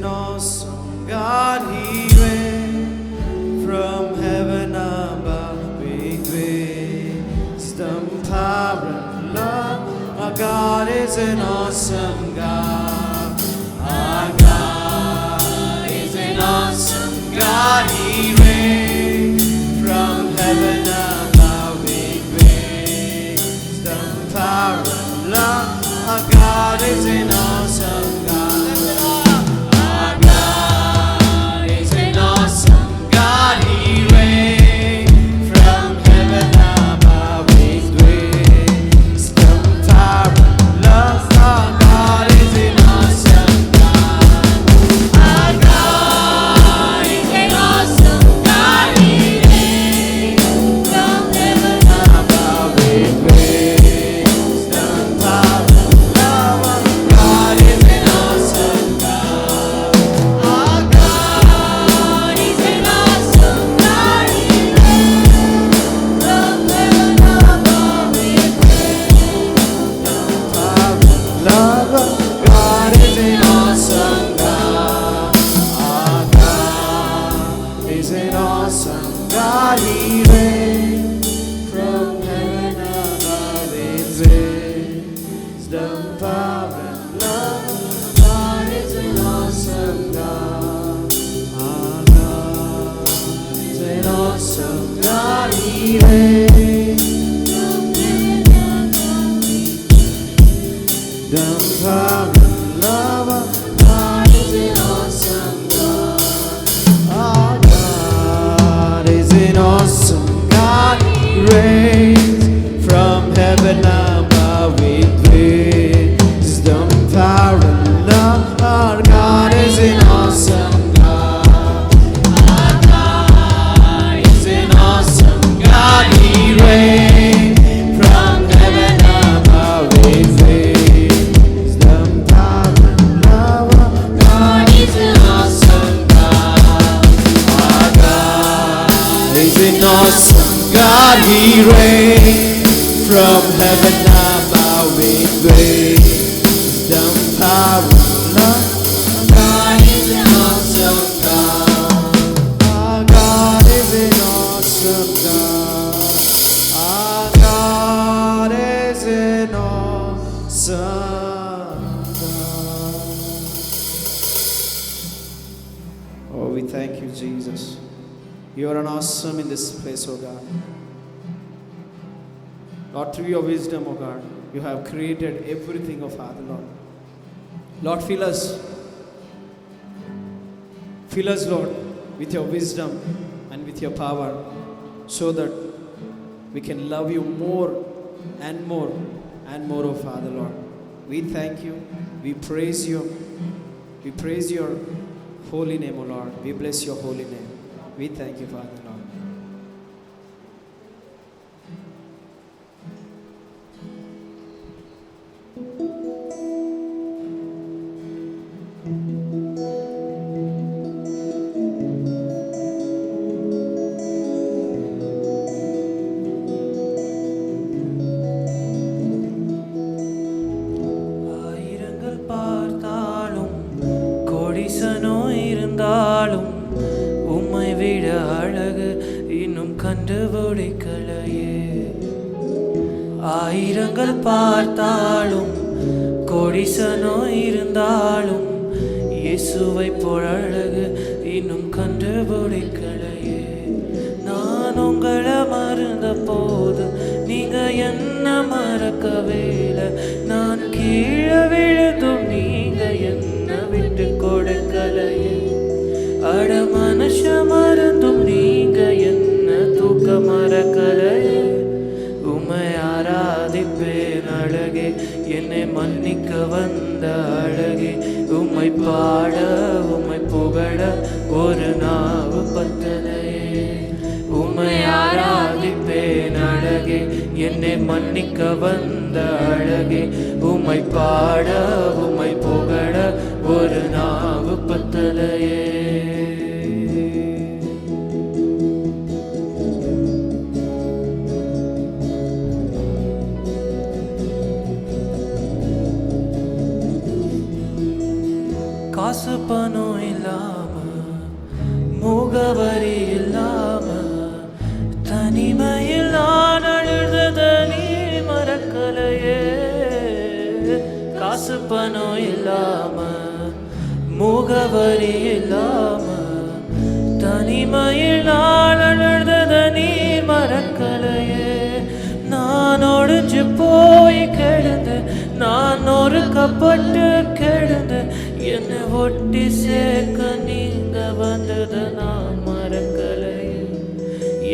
an awesome God. He reigns from heaven above with wisdom, power, and love. Our God is an awesome God. Our God is an awesome God. He reigns from heaven above with wisdom, power, and love. Our God is an awesome God. Our God is an awesome God. He reigns from heaven above with wisdom, power, and love. Our God is an awesome God. Our God is an awesome God. He reigns from heaven above with wisdom, power, and love. Our God is an awesome God. Our God is an awesome God. He reigns from heaven above with wisdom, power, and love. God is an awesome God. Our God is an awesome God. He reigns from heaven above with wisdom, power, and love. God is an awesome God. Our God is an awesome God. He reigns from heaven above with wisdom, power, and love. God is an awesome God. Our God is an awesome God. He reigns from heaven above with wisdom, power, and love. Our God is an awesome God. Our God is an awesome God. He reigns from heaven above with wisdom, power, and love. God is an awesome God. Our God is an awesome God. He reigns from heaven above with wisdom, power, and love. God is an awesome God. Our God is an awesome God. Our God is an awesome God. Oh, we thank you, Jesus. You are an awesome in this place, oh God. Lord, through your wisdom, oh God, you have created everything, oh Father, Lord. Lord, fill us, Lord, with your wisdom and with your power, so that we can love you more and more and more, oh Father, Lord. We thank you. We praise you. We praise your holy name, oh Lord. We bless your holy name. We thank you, Father, Lord. ஆயிரங்கள் பார்த்தாலும் கோடிசனோ இருந்தாலும் உம்மை விட அழகு இன்னும் கண்டுபிடிக்கலையே. ஆயிரங்கள் பார்த்தாலும் கோடிசனோ இருந்தாலும் இயேசுவை போல் அழகு இன்னும் கண்டுபிடிக்கலையே. நான் உங்களை மறந்த போது நீங்க என்ன மறக்கவே இல்லை. நான் கீழே விழுந்தும் நீங்க என்ன விட்டு கொடுக்கலையே. அட மனுஷ மறந்தும் நீங்க என்ன தூக்க மறக்கலையே. உம்மை ஆராதிப்பேன் அழகே, என்னை மன்னிக்க வந்த அழகே. உம்மை பாட உம்மை புகழ ஒரு நாவு பத்தலையே. உம்மை ஆராதிப்பேன் அழகே, என்னை மன்னிக்க வந்த அழகே. உம்மை பாட உம்மை புகழ ஒரு நாவு பத்தலையே. காசு பணம் முகவரி இல்லாம தனிமையில் நான் அழுதத நீர் மறக்கலையே. நான் ஒழிஞ்சு போய் கிடந்து நான் நொறுக்கப்பட்டு கிடந்து என்னை ஒட்டி சேர்க்க நீங்க வந்தது நான் மறக்கலையே.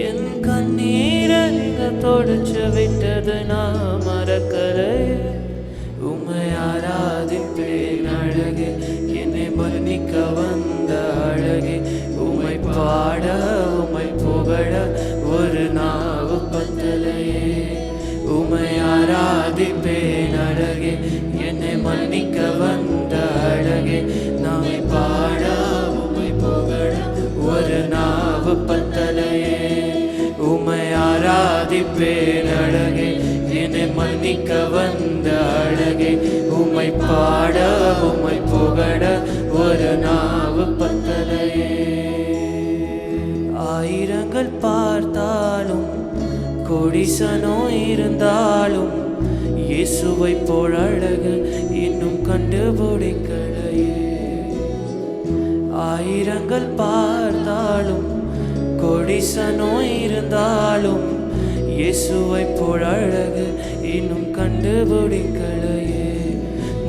என் கண்ணீரை நீங்க தொடச்சு விட்டது நான் மறக்கலையே. உம்மை ஆராதிப்பேன் அழகே, என்னை மன்னிக்க வந்த அழகே. உம்மை பாட உம்மை புகழ ஒரு நாவு பத்தலையே. உம்மை ஆராதிப்பேன் அழகே, என்னை மன்னிக்க வந்த அழகே. நாமை பாட உம்மை புகழ ஒரு நாவு பத்தலையே. உம்மை ஆராதிப்பேன் அழகே, என்னை மன்னிக்க வந்த அழகே. உம்மை பாட உம்மை புகழ ஒரு நாவு பத்தலையே. ஆயிரங்கள் பார்த்தாலும் கொடிசனோ இருந்தாலும் இயேசுவை போல் அழகு இன்னும் கண்டுபிடிக்கலையே. ஆயிரங்கள் பார்த்தாலும் கொடிசனோ இருந்தாலும் இயேசுவை போல் அழகு இன்னும் கண்டுபிடிக்கலையே.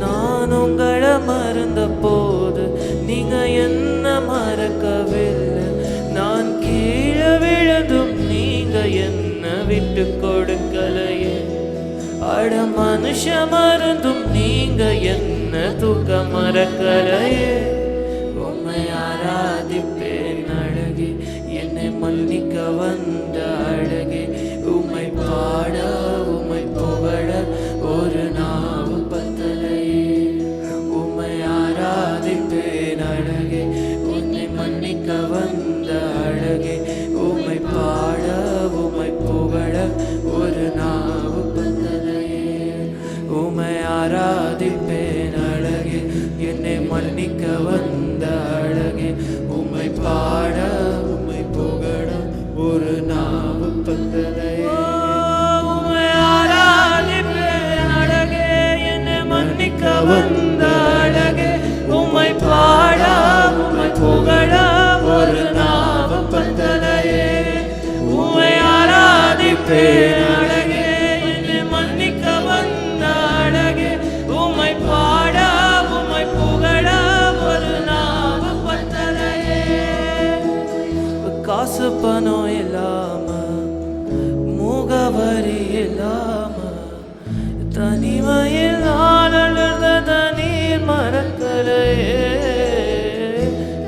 நான் உங்களை மறந்த போது நீங்க என்ன மறக்கவில்லை. நான் கீழே விழுந்தும் நீங்க என்ன விட்டு கொடுக்கலையே. அட மனுஷ மறந்தும் நீங்க என்ன தூக்க மறக்கலையே. உம்மை ஆராதிப்பேன் அழகே, என்னை மன்னிக்க வந்த அழகே. உம்மை பாட உம்மை புகழ ஒரு நாவு பத்தலையே. உம்மை ஆராதிப்பேன் அழகே, உன்னை மன்னிக்க வந்த அழகே. உம்மை பாட உம்மை புகழ ஒரு நாவு பத்தலையே. உம்மை ஆராதிப்பேன் அழகே, என்னை மன்னிக்க வந்த அழகே. உம்மை பாட உம்மை புகழ ஒரு நாவு பத்தலையே. உம்மை ஆராதிப்பேன் அழகே, என்னை மன்னிக்க வந்த அழகே. உம்மை பாட உம்மை புகழ ஒரு நாவு பத்தலையே. உம்மை ஆராதிப்பேன் அழகே, என்னை மன்னிக்க வந்த அழகே. உம்மை பாட உம்மை புகழ ஒரு நாவு பத்தலையே. காசு பணம் இல்லாம முகவரி இல்லாம தனிமையில் நான் அழுதத நீர் மறக்கலையே.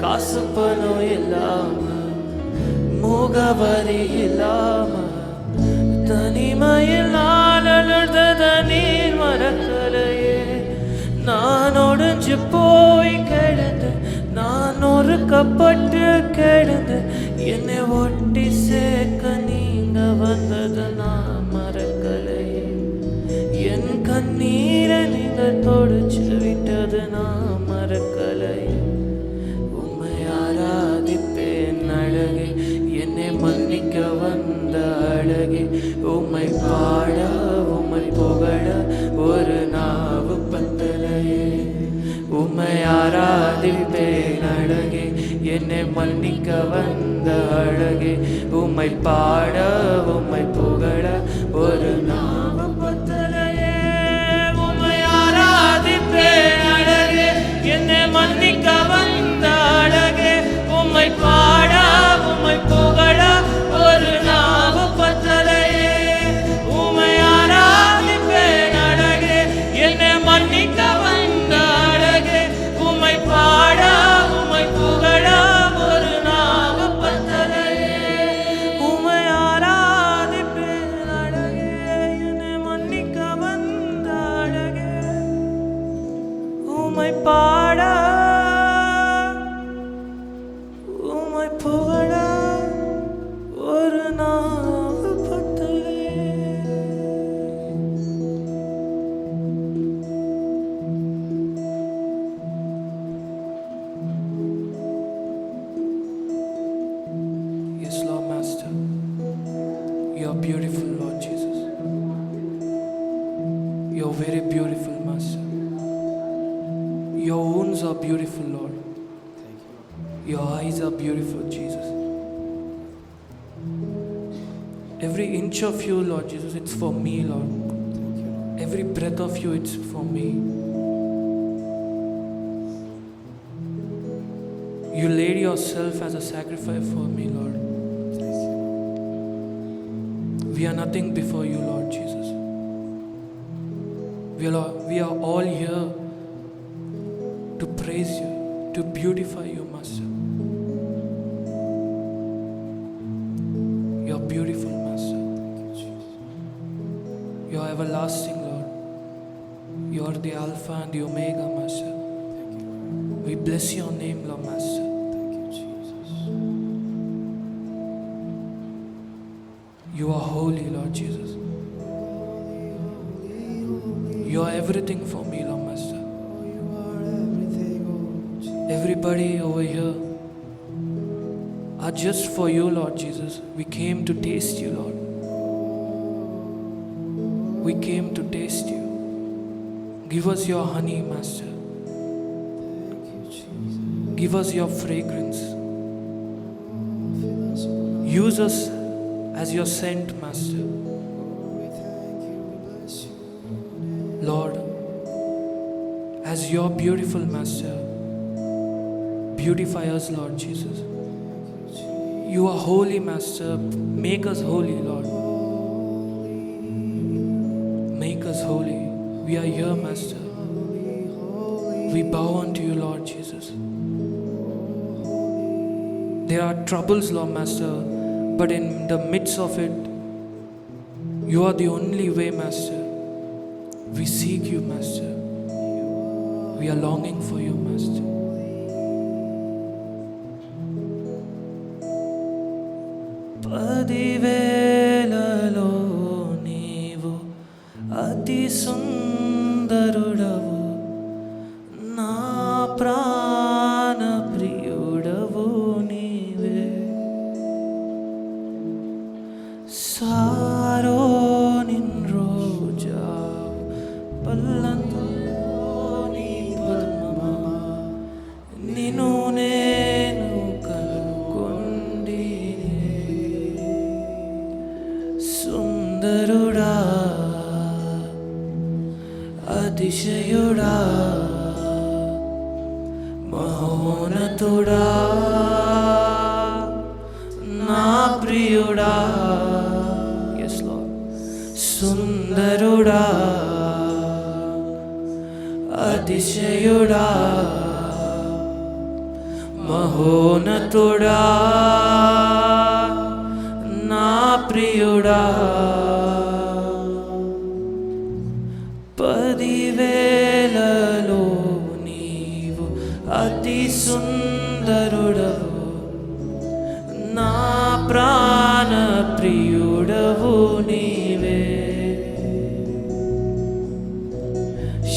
காசு பணம் இல்லாம முகவரி இல்லாம தனிமையில் நான் அழுதத நீர் மறக்கலையே. நான் ஒழிஞ்சு போய் கிடந்து நான் நொறுக்கப்பட்டு கிடந்து என்னை ஒட்டி சேர்க்க நீங்க வந்தது நான் மறக்கலையே. என் கண்ணீரை நீங்க தொடச்சு விட்டது நான் மறக்கலையே. உம்மை ஆராதிப்பேன் அழகே, என்னை மன்னிக்க வந்த அழகே. உம்மை பாட உம்மை புகழ ஒரு நாவு பத்தலையே. உம்மை ஆராதிப்பேன் அழகே, என்னை மன்னிக்க வந்த அழகே. உம்மை பாட உம்மை புகழ ஒரு நாவு பத்தலையே. உம்மை ஆராதிப்பேன் அழகே, என்னை மன்னிக்க வந்த அழகே. உம்மை பாட உம்மை புகழ ஒரு நாவு பத்தலையே. உம்மை ஆராதிப்பேன் அழகே, என்னை மன்னிக்க வந்த அழகே. உம்மை பாட உம்மை புகழ ஒரு நாவு பத்தலையே. உம்மை ஆராதிப்பேன் அழகே, என்னை மன்னிக்க வந்த அழகே. உம்மை பாட உம்மை புகழ ஒரு நாவு பத்தலையே. Yes, Lord Master, you are beautiful, Lord Jesus. You are very beautiful, Master. Your wounds are beautiful, Lord. Your eyes are beautiful, Jesus. Every inch of you, Lord Jesus, it's for me, Lord. Thank you, Lord. Every breath of you, it's for me. You laid yourself as a sacrifice for me, Lord. Thank you, Lord. We are nothing before you, Lord Jesus. We are all here to praise you, to beautify you, Master. You are beautiful, Master. Thank you, Jesus. You are everlasting, Lord. You are the Alpha and the Omega, Master. Thank you, Lord. We bless your name, Lord, Master. Thank you, Jesus. You are holy, Lord Jesus. You are everything for me, Lord, Master. Oh, you are everything, oh, Jesus. Everybody over here are just for you, Lord Jesus. We came to taste you, Lord. We came to taste you. Give us your honey, Master. Thank you, Jesus. Give us your fragrance. Fill us, oh Lord. Use us as your scent, Master. Oh, we thank you, we bless you. Lord, as your beautiful Master, beautify us, Lord Jesus. You are holy, Master. Make us holy, Lord. Make us holy. We are here, Master. We bow unto you, Lord Jesus. There are troubles, Lord Master, but in the midst of it, you are the only way, Master. We seek you, Master. We are longing for you, Master. పదివేలలో నీవు అతి సుందరుడవు, నా ప్రాణ ప్రియుడవు నీవే. సారోనిన్ రోజా పల్లంలోని పద్మమా, నిన్ను నేను కనుగొండి. సుందరుడా, అతిశయుడా, మహోన్నతుడా, నా ప్రియుడా. Yes, Lord. సుందరుడా, అతిశయుడా, మహోన్నతుడా, నా ప్రియుడా. పదివేలలో నీవు అతి సుందరుడవు, నా ప్రాణ ప్రియుడవు నీవే.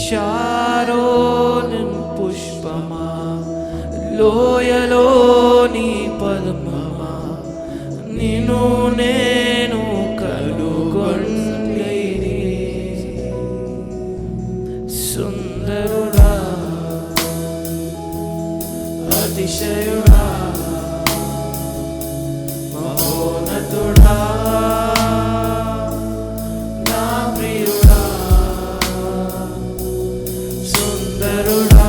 శారోనిన్ పుష్పమా, లోయలోని పద్మమా, నిన్ను నేను కనుగొంటిని. సుందరుడా, అతిశయుడా, మహోన్నతుడా, నా ప్రియుడా. సుందరుడా,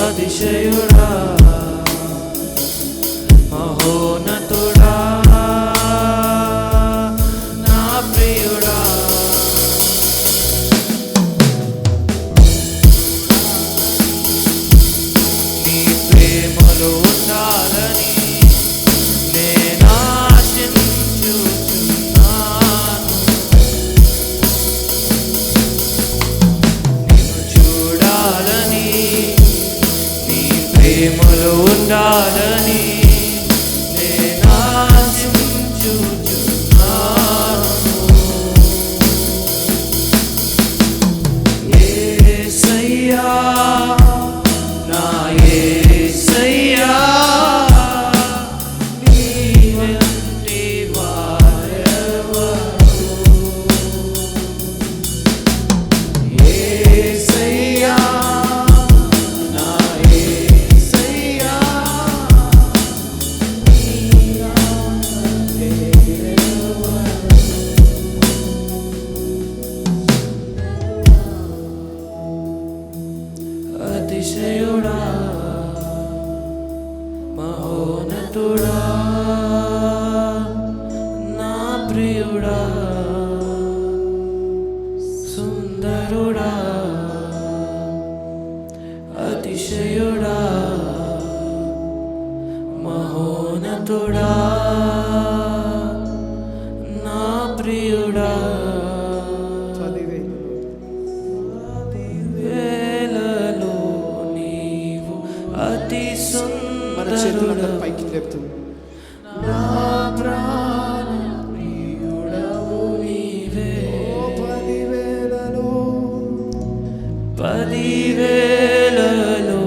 అతిశయుడా, మహోన్నతుడా, నా ప్రియుడా. నీ ప్రేమలో ఉండాలని నేను ఆశించుచున్నాను. నిన్ను చూడాలని, నీ ప్రేమలో ఉండాలని నేను మహోన్నతుడా నా ప్రియుడా సుందరుడా అతిశయుడా మహోన్నతుడా నా ప్రియుడా వేలలో నీవు అతి మన చేతులందరూ సుందరుడా పైకి లేపుతూ నా ప్రాణ ప్రియుడవు నీవే పదివేలలో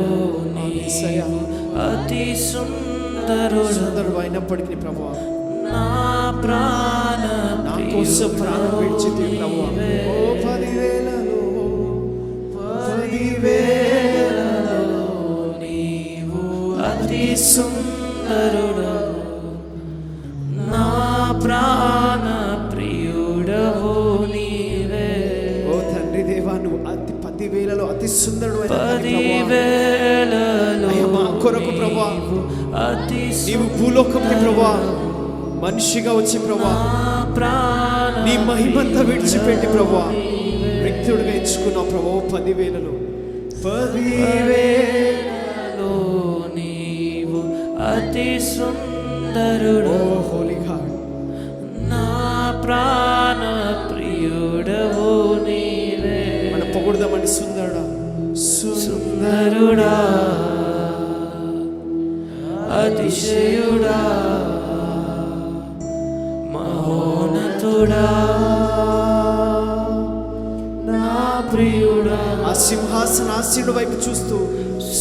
నీవు అతి సుందరుడు సుందరుడు అయినప్పటికీ ప్రభువా నా ప్రాణ నా కోసం ప్రాణం విడిచితే ప్రభువా ఓ 10,000 నీవు అతి సుందరుడు నా ప్రాణ ప్రియుడవు నీవే ఓ తండ్రి దేవా నువ్వు 10,000లో అతి సుందరుడు పదివేలలో మా కొరకు ప్రభువా అతి నీవు భూలోకంకి ప్రభువా మనిషిగా వచ్చి ప్రభువా ప్రాణ నీ మహిమంతా విడిచిపెట్టి ప్రభువా వ్యక్తుడిగా ఎంచుకున్నావు ప్రభు 10,000లో నీవు అతి సుందరుడు ఓ హోలీ గాడ్ నా ప్రాణ ప్రియుడవు నీవే మన పొగుడదామని సుందరుడా సుందరుడా అతిశయుడా మహోన్నతుడా నా ప్రియుడా ఆ సింహాసనాసీనుడి వైపు చూస్తూ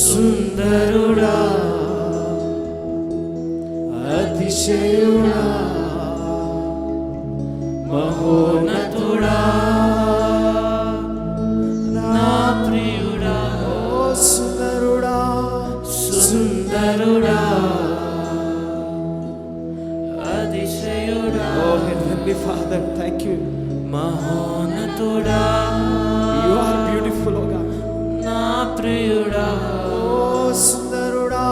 సుందరుడా అతిశయుడా మహోన్నతుడా నా ప్రియుడా ఓ సుందరుడా సుందరుడా అతిశయుడా ఓ హెవెన్లీ ఫాదర్ థ్యాంక్ యూ మహోన్నతుడా యు ఆర్ బ్యూటిఫుల్ ఓ గాడ్ నా ప్రియుడా ఓ సుందరుడా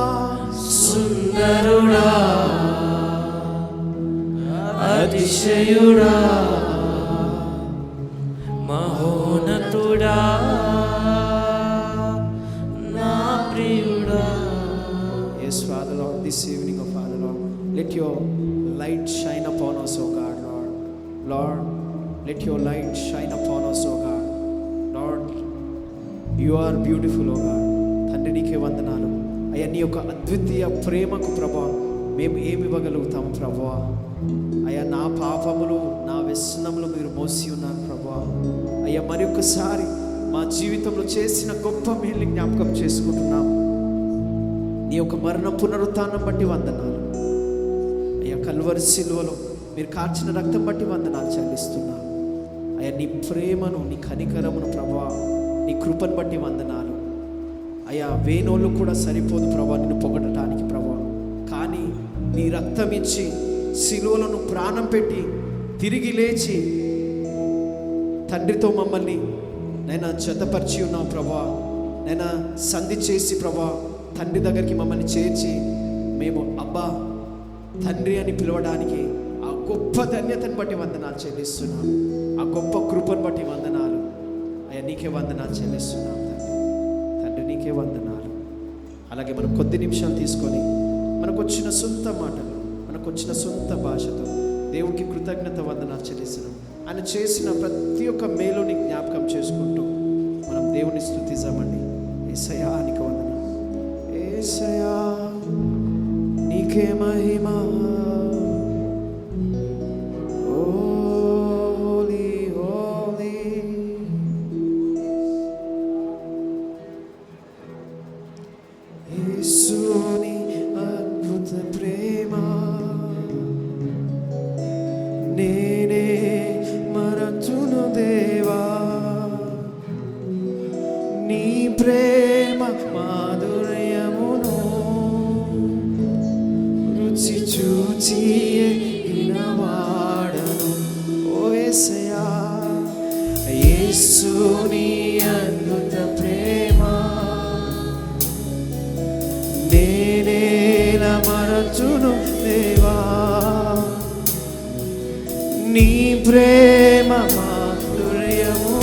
సుందరుడా అతిశయుడా మహోన్నతుడా నా ప్రియుడా Yes, Father Lord, this evening, oh Father Lord, let your light shine upon us, oh God, Lord. Lord, let your light shine upon us, oh God. Lord, you are beautiful, oh God. తండ్రి నీకే వందనాలు అయ్యా నీ యొక్క అద్వితీయ ప్రేమకు ప్రభా మేము ఏమి ఇవ్వగలుగుతాము ప్రభా అయ్యా నా పాపములు నా వ్యసనములు మీరు మోసి ఉన్నారు ప్రభా అయ్యా మరి ఒక్కసారి మా జీవితంలో చేసిన గొప్ప మేలు జ్ఞాపకం చేసుకుంటున్నాం నీ యొక్క మరణ పునరుత్థానం బట్టి వందనాలు అయ్యా కల్వరి సిలువలో మీరు కార్చిన రక్తం బట్టి వందనాలు చెల్లిస్తున్నాను అయ్యా నీ ప్రేమను నీ కనికరమును ప్రభా నీ కృపను బట్టి వందనాలు అయ్యా వేణోళ్ళు కూడా సరిపోదు ప్రభా నిన్ను పొగడటానికి ప్రభా కానీ నీ రక్తం ఇచ్చి సిలువలను ప్రాణం పెట్టి తిరిగి లేచి తండ్రితో మమ్మల్ని నైనా జతపరిచి ఉన్నావు ప్రభా నైనా సంధి చేసి ప్రభా తండ్రి దగ్గరికి మమ్మల్ని చేర్చి మేము అబ్బా తండ్రి అని పిలవడానికి ఆ గొప్ప ధన్యతను బట్టి వందనాలు చెల్లిస్తున్నాం ఆ గొప్ప కృపను బట్టి వందనాలు అయ్యా నీకే వందనాలు చెల్లిస్తున్నాం తండ్రి నీకే వందనాలు అలాగే మనం కొద్ది నిమిషాలు తీసుకొని మనకు వచ్చిన సొంత మాటలు మనకు వచ్చిన సొంత భాషతో దేవుడికి కృతజ్ఞత వందనాలు చెల్లిస్తున్నాం ఆయన చేసిన ప్రతి ఒక్క మేలుని జ్ఞాపకం చేసుకుంటూ మనం దేవుని స్తుతిద్దామండి యేసయ్యా నీకు వందనాలు యేసయ్యా నీకే మహిమ హోలీ హోలీ యేసుని అద్భుత ప్రేమ నేనే మరచును దేవా నీ ప్రేమ మాధుర్యమును రుచి చూచి ఎగినవాడను ఓ యేసయ్యా యేసుని అద్భుత ప్రేమ నేనేల మర రచును దేవా, నీ ప్రేమ మాధుర్యము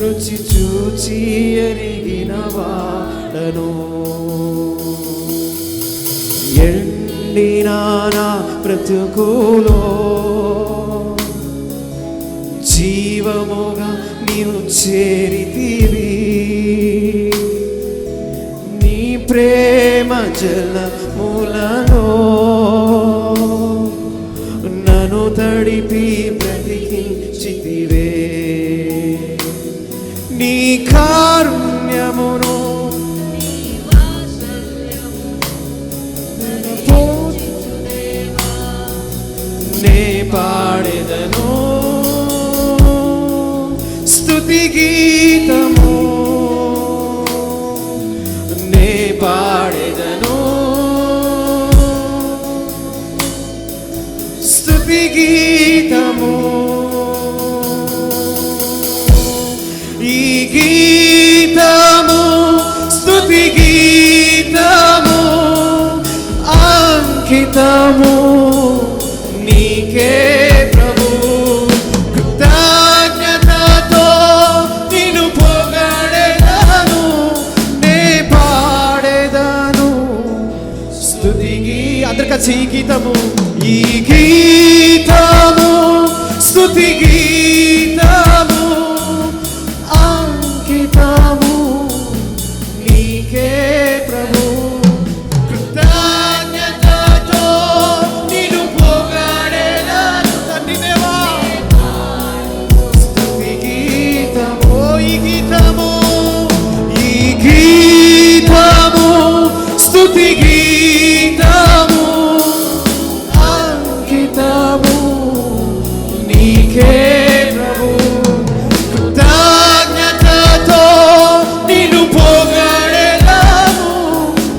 రుచి చూచి ఎరిగిన వాడను. ఎండిన నా బ్రతుకులో జీవముగా నీవు చేరితివి, నీ ప్రేమ జలములలో నన్ను తడిపి బ్రతికించితివే. నీ కారుణ్యమును నే పాడెదను స్తుతి గీతము, నే పాడెదను స్తుతి గీతము. ఈ గీతము స్తుతి గీతము అంకితము నీకే ప్రభు. కృతజ్ఞతతో నిన్ను పొగడెదను, నే పాడెదను స్తుతికి. అందరు కలిసి ఈ గీతము, ఈ గీతము స్తుతి గీతము అంకితము నీకే ప్రభు. కృతజ్ఞతతో నిన్ను పొగడెదను తండ్రి దేవా, స్తుతి గీతము. ఈ గీతము, ఈ గీతము స్తుతి గీతము అంకితము నీకే ప్రభు. కృతజ్ఞతతో నిన్ను పొగడెదను,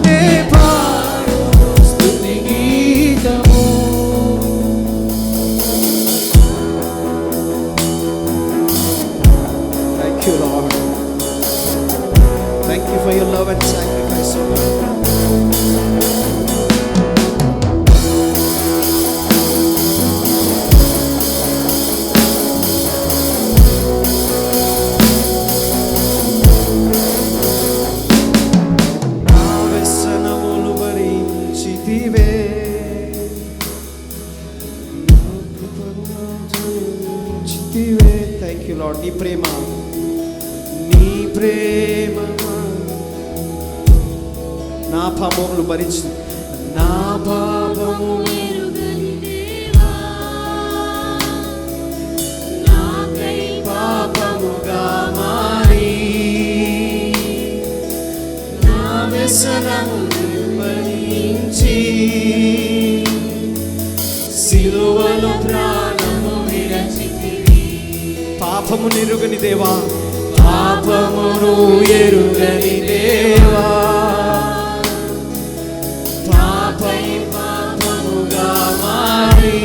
నే పాడెదను స్తుతి గీతము. Thank you, Lord. Thank you for your love and sacrifice, O Lord. నా వ్యసనములు భరించితివే, నా కృపను చూచితివే. Thank you, Lord. నీ ప్రేమ, నీ ప్రేమ నా పాపములు భరించి, నా పాపము పాపముగా మారి నా వ్యసనములు భరించి సిలువలో ప్రాణము విరచితివి. పాపము ఎరుగని దేవా, పాపమును ఎరుగని దేవా, పాపముగా మారి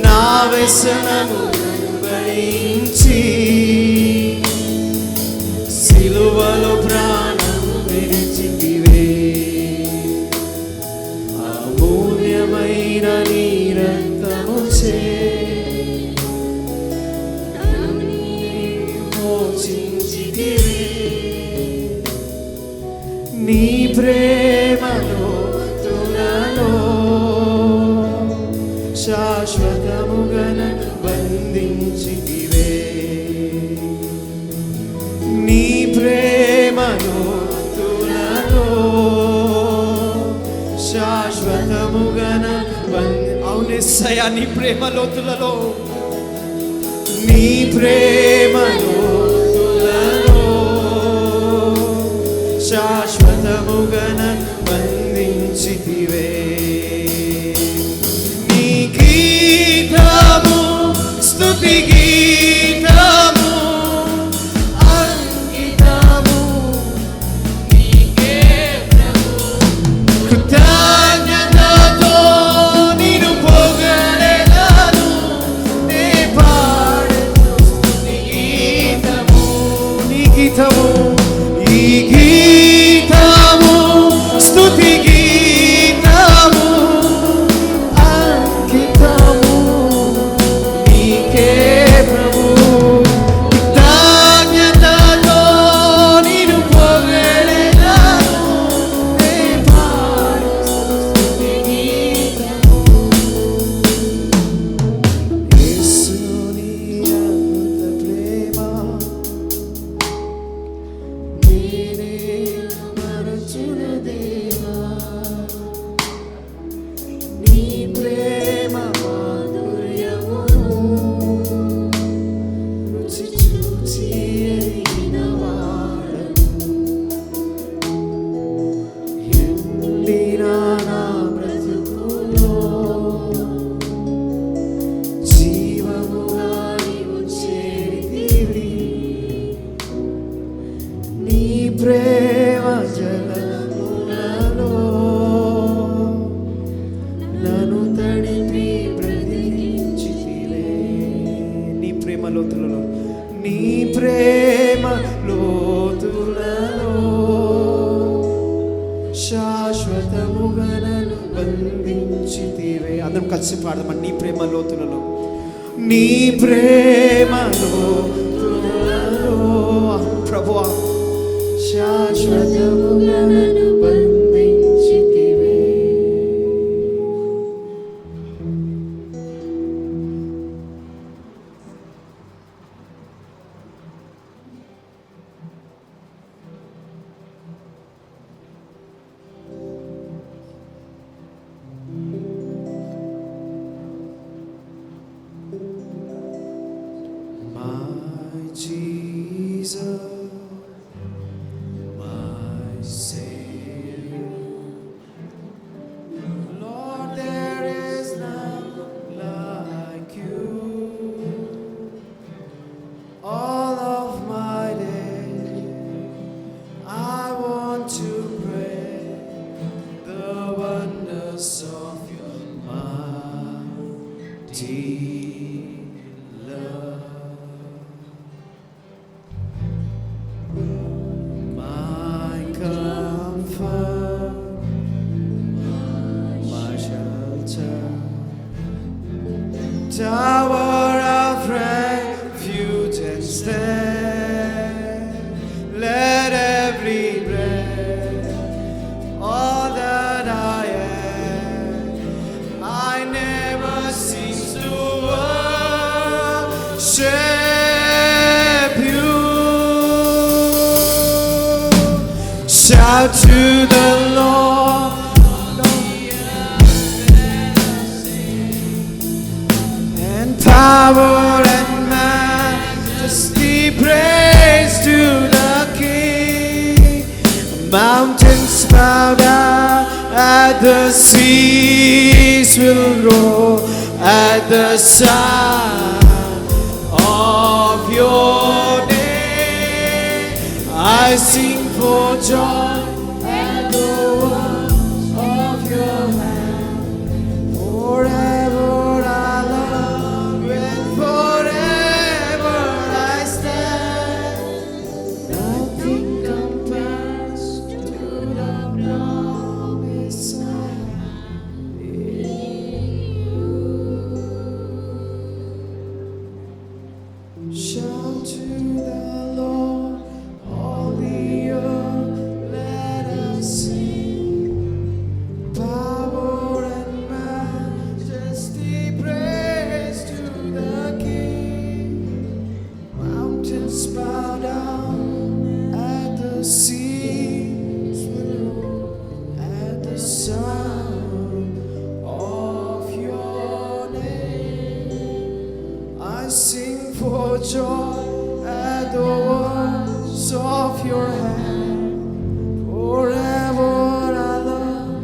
నా వ్యసనములను భరించి సిలువలో ప్రాణము విడిచితివే. అమూల్యమైన నీ రక్తముచే మోచించితివే. నీ ప్రేమలో తులలో శాశ్వతముగా నన్ను బంధించితివే. నీ ప్రేమలో తులలో శాశ్వతముగా నన్ను అవునెస్సయ్యా, నీ ప్రేమ లోతులలో, నీ ప్రేమ లోతులలో శాశ్వతముగా నన్ను బంధించితివే. నీ గీతము స్తుతి గీతము అంకితము నీకే ప్రభు. కృతజ్ఞతతో నిన్ను పొగడెదను, నే పాడెదను స్తుతి గీతము. నీ గీతము, ఈ గీతము శాశ్వతముగనను బంధించితివే. అందరం కలిసి పాడదాం. నీ ప్రేమ లోతులలో, నీ ప్రేమ లోతులలో ప్రభువా శాశ్వతముగనను బంధించితివే. Jesus, my Savior, Lord, there is none like you. All of my days, I want to pray the wonders of your mighty love. My comfort, my shelter, tower of refuge and stand. Let every breath, all that I am, I never cease to worship you. Shout to the Lord, and power and majesty, praise to the King. Mountains bow down, at the seas will roar at the sound of your name. I sing for joy at the works of your hand. Forever I love and forever I stand. Nothing compares to the promise I have in you. Shout to the Lord, all the earth, let us sing. Power and majesty, praise to the King. Mountains bow down, at the seas will roar at the sound of your name. I sing for joy at the works of your hand. Forever I love,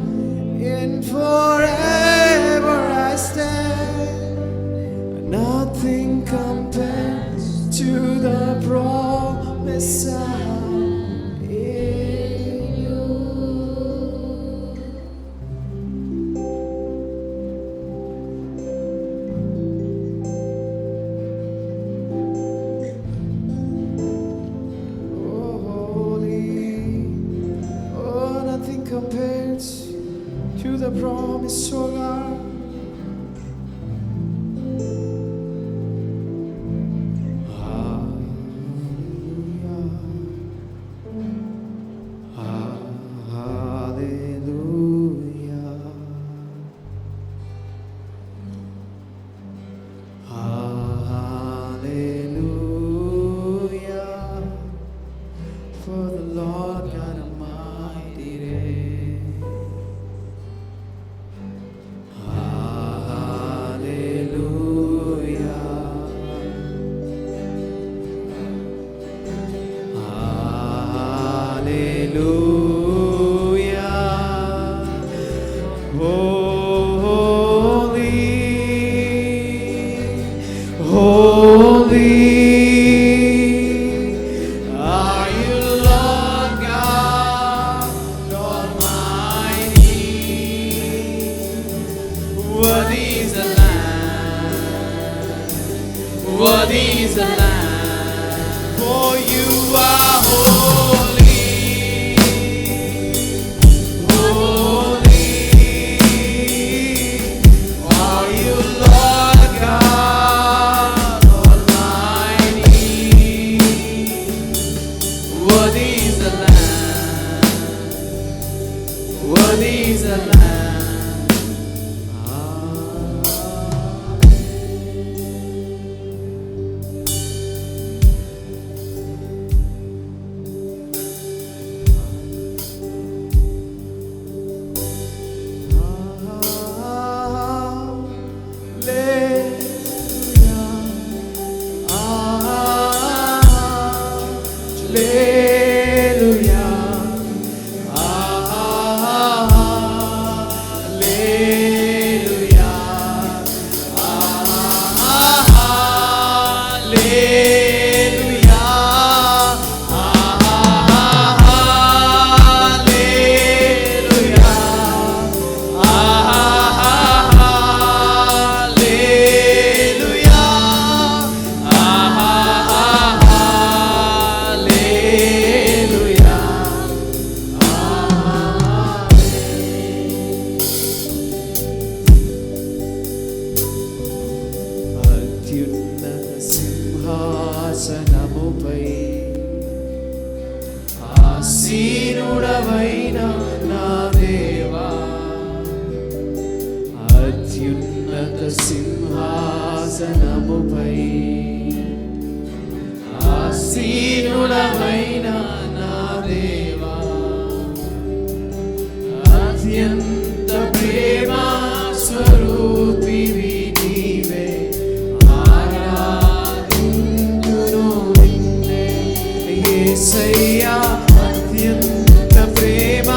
in forever I stand. Nothing compares to the promise I have in you. Oh, holy, oh, nothing compares to the promise, oh God. Hallelujah, for the Lord God Almighty reigns. For you are holy, worthy is the Lamb. సింహాసనముపై ఆసీనుడవైన నా దేవా, అత్యున్నత సింహాసనముపై ఆసీనుడవైన నా దేవా, అత్యంత ప్రేమ స్వరూపివి నీవే, ఆరాధింతును నిన్నే యేసయ్యా, అత్యంత ప్రేమ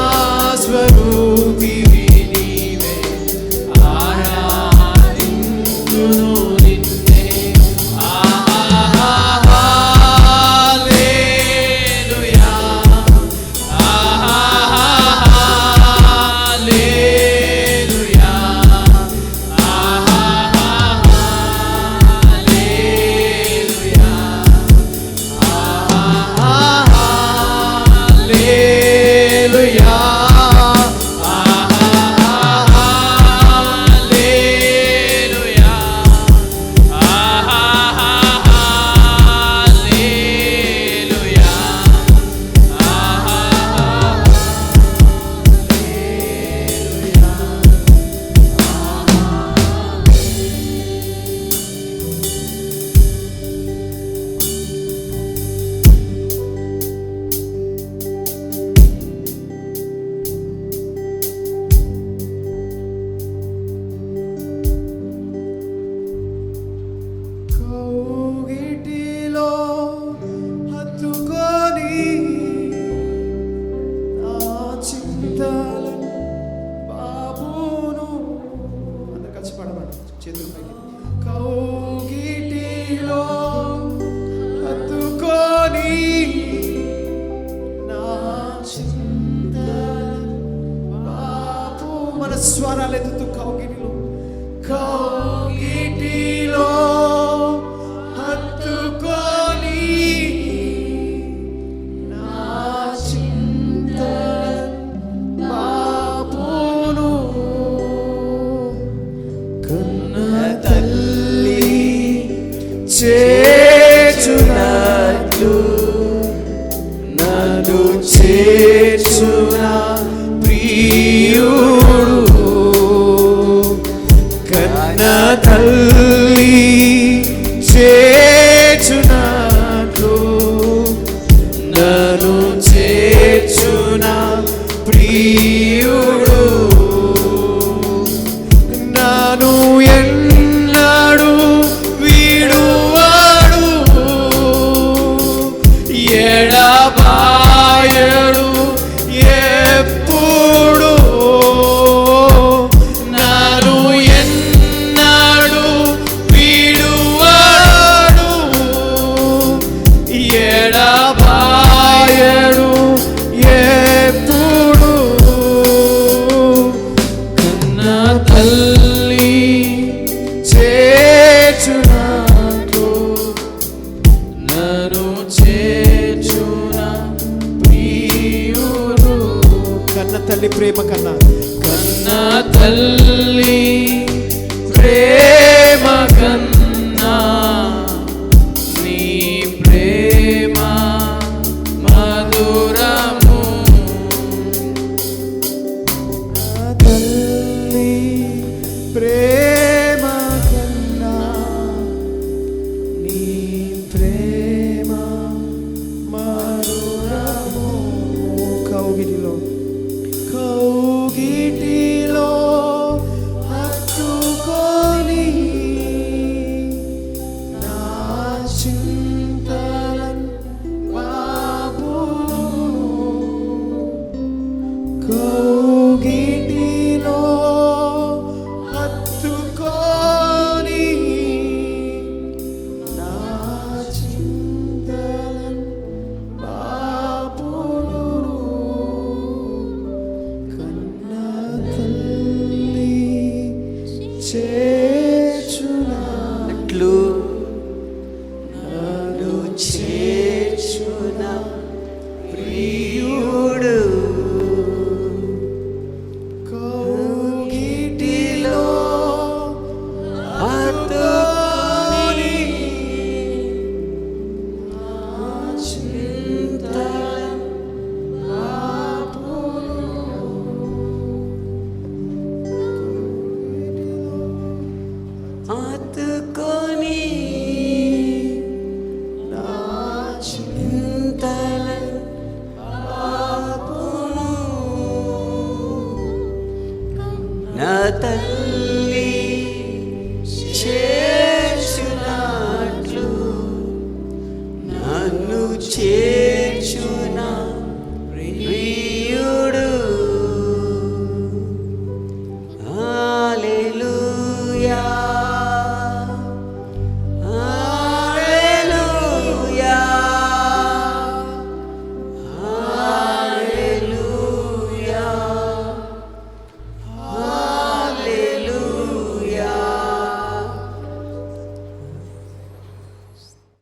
స్వరూపివి నీవే, ఆరాధింతును నిన్నే. హల్లెలూయా, హల్లెలూయా, హల్లెలూయా, హల్లెలూయా, హల్లెలూయా, హల్లెలూయా. కౌగిటిలో హత్తుకొని నా చింతలను బాబును, అందరు కలిసి పాడమండి, చేతులు పైకి. కౌగిటిలో హత్తుకొని నా చింతలను బాబు, మన స్వరాలు ఎత్తుతూ కౌగిటిలో, కౌగిటిలో హత్తుకొని నా చింతలను బాపును, కన్న తల్లి చేర్చునట్లు నన్ను చేర్చున ప్రియుడు, కన్న తల్లి చేర్చునట్లు నన్ను చేర్చున ప్రియుడు, నన్ను ఎన్నడు వీడువాడు, ఎడబాయడు ఎప్పుడు, నన్ను ఎన్నడు వీడువాడు, ఎడబాయడు ఎప్పుడు, కన్న తల్లి చేర్చునట్లు నన్ను చేర్చున ప్రియుడు. కన్న తల్లి ప్రేమ కన్నా, కన్న తల్లి ప్రేమ కన్నా నీ ప్రేమ మధురము, కౌగిటిలో హత్తుకొని నా చింతలను బాపును. కౌగిటిలో హత్తుకొని నా చింతలను బాపును. కన్న తల్లి చేర్చునట్లు నన్ను చేర్చున ప్రియుడు. కౌగిటిలో హత్తుకొని నా చింతలను బాపును. హత్తుకొని నా చింతలను బాపును. నా తల్లి